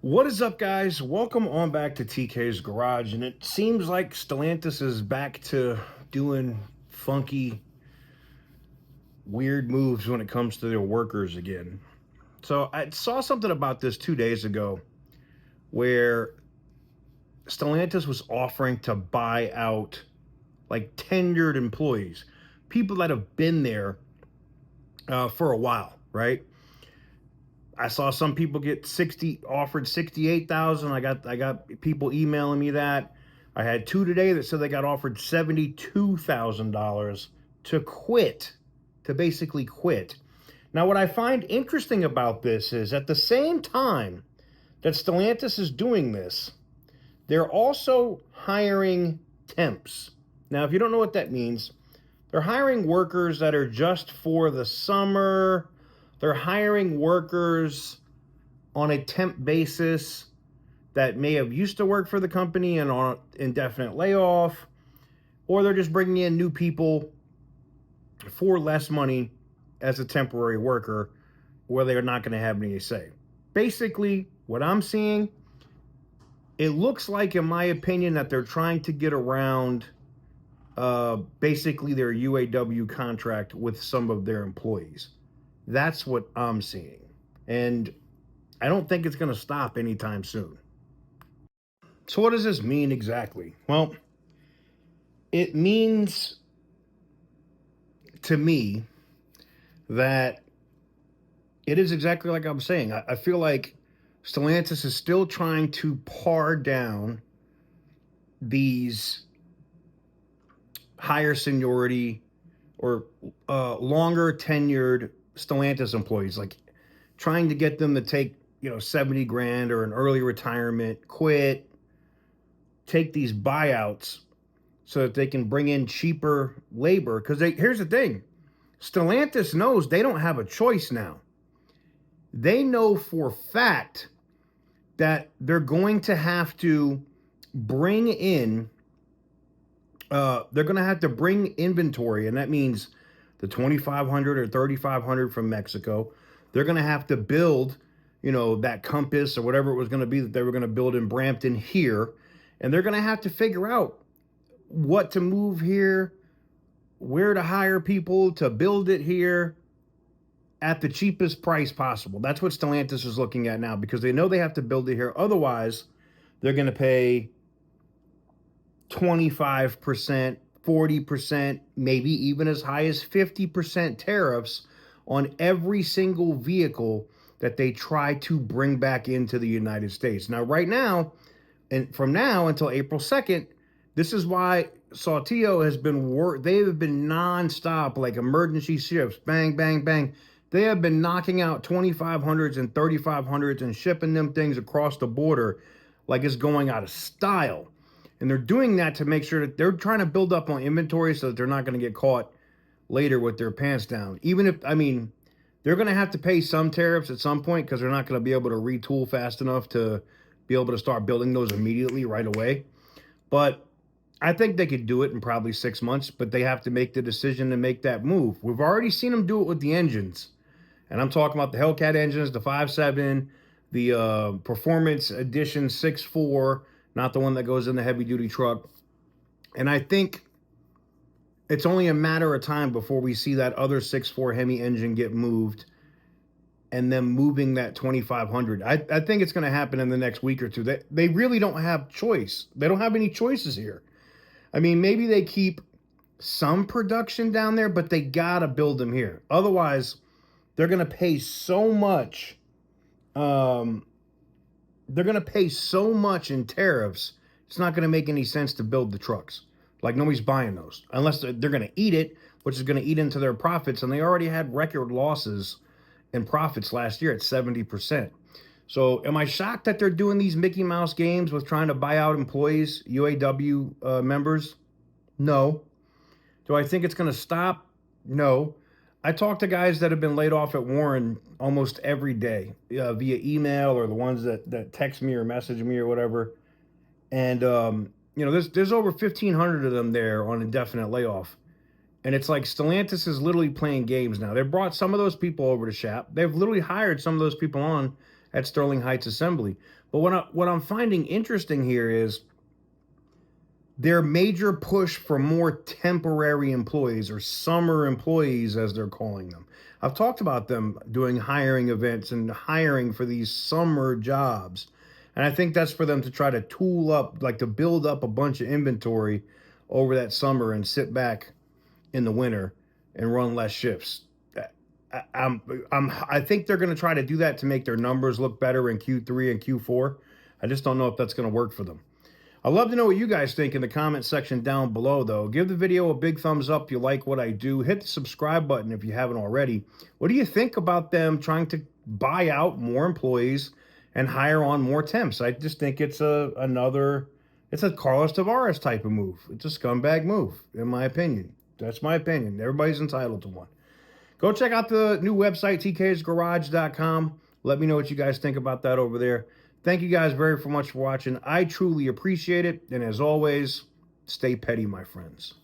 What is up, guys? Welcome on back to TK's Garage. And it seems like Stellantis is back to doing funky, weird moves when it comes to their workers again. So I saw something about this 2 days ago where Stellantis was offering to buy out like tenured employees, people that have been there for a while, right? I saw some people get offered 68,000. I got people emailing me that. I had two today that said they got offered $72,000 to quit, to basically quit. Now, what I find interesting about this is at the same time that Stellantis is doing this, they're also hiring temps. Now, if you don't know what that means, they're hiring workers that are just for the summer. They're hiring workers on a temp basis that may have used to work for the company and on indefinite layoff, or they're just bringing in new people for less money as a temporary worker where they're not going to have any say. Basically, what I'm seeing, it looks like, in my opinion, that they're trying to get around basically their UAW contract with some of their employees. That's what I'm seeing. And I don't think it's going to stop anytime soon. So what does this mean exactly? Well, it means to me that it is exactly like I'm saying. I feel like Stellantis is still trying to par down these higher seniority or longer tenured Stellantis employees, like trying to get them to take, 70 grand or an early retirement, quit, take these buyouts so that they can bring in cheaper labor. Because here's the thing, Stellantis knows they don't have a choice now. They know for a fact that they're going to have to bring in, they're going to have to bring inventory, and that means the 2,500 or 3,500 from Mexico. They're going to have to build, that Compass or whatever it was going to be that they were going to build in Brampton here. And they're going to have to figure out what to move here, where to hire people to build it here at the cheapest price possible. That's what Stellantis is looking at now, because they know they have to build it here. Otherwise, they're going to pay 25%, 40%, maybe even as high as 50% tariffs on every single vehicle that they try to bring back into the United States. Now, right now, and from now until April 2nd, this is why Saltillo has been they have been nonstop, like emergency shifts, bang, bang, bang. They have been knocking out 2,500s and 3,500s and shipping them things across the border like it's going out of style. And they're doing that to make sure that they're trying to build up on inventory so that they're not going to get caught later with their pants down. Even if, they're going to have to pay some tariffs at some point because they're not going to be able to retool fast enough to be able to start building those immediately right away. But I think they could do it in probably 6 months, but they have to make the decision to make that move. We've already seen them do it with the engines. And I'm talking about the Hellcat engines, the 5.7, the Performance Edition 6.4, not the one that goes in the heavy-duty truck. And I think it's only a matter of time before we see that other 6.4 Hemi engine get moved and then moving that 2,500. I think it's going to happen in the next week or two. They really don't have choice. They don't have any choices here. Maybe they keep some production down there, but they got to build them here. Otherwise, they're going to pay so much. They're going to pay so much in tariffs, it's not going to make any sense to build the trucks. Like, nobody's buying those unless they're going to eat it, which is going to eat into their profits. And they already had record losses in profits last year at 70%. So am I shocked that they're doing these Mickey Mouse games with trying to buy out employees, UAW members? No. Do I think it's going to stop? No. I talk to guys that have been laid off at Warren almost every day via email, or the ones that text me or message me or whatever. And, there's over 1,500 of them there on indefinite layoff. And it's like Stellantis is literally playing games now. They brought some of those people over to SHAP. They've literally hired some of those people on at Sterling Heights Assembly. But what I'm finding interesting here is their major push for more temporary employees, or summer employees as they're calling them. I've talked about them doing hiring events and hiring for these summer jobs. And I think that's for them to try to tool up, like to build up a bunch of inventory over that summer and sit back in the winter and run less shifts. I think they're going to try to do that to make their numbers look better in Q3 and Q4. I just don't know if that's going to work for them. I'd love to know what you guys think in the comment section down below, though. Give the video a big thumbs up if you like what I do. Hit the subscribe button if you haven't already. What do you think about them trying to buy out more employees and hire on more temps? I just think it's a Carlos Tavares type of move. It's a scumbag move, in my opinion. That's my opinion. Everybody's entitled to one. Go check out the new website, tk'sgarage.com. Let me know what you guys think about that over there. Thank you guys very much for watching. I truly appreciate it. And as always, stay petty, my friends.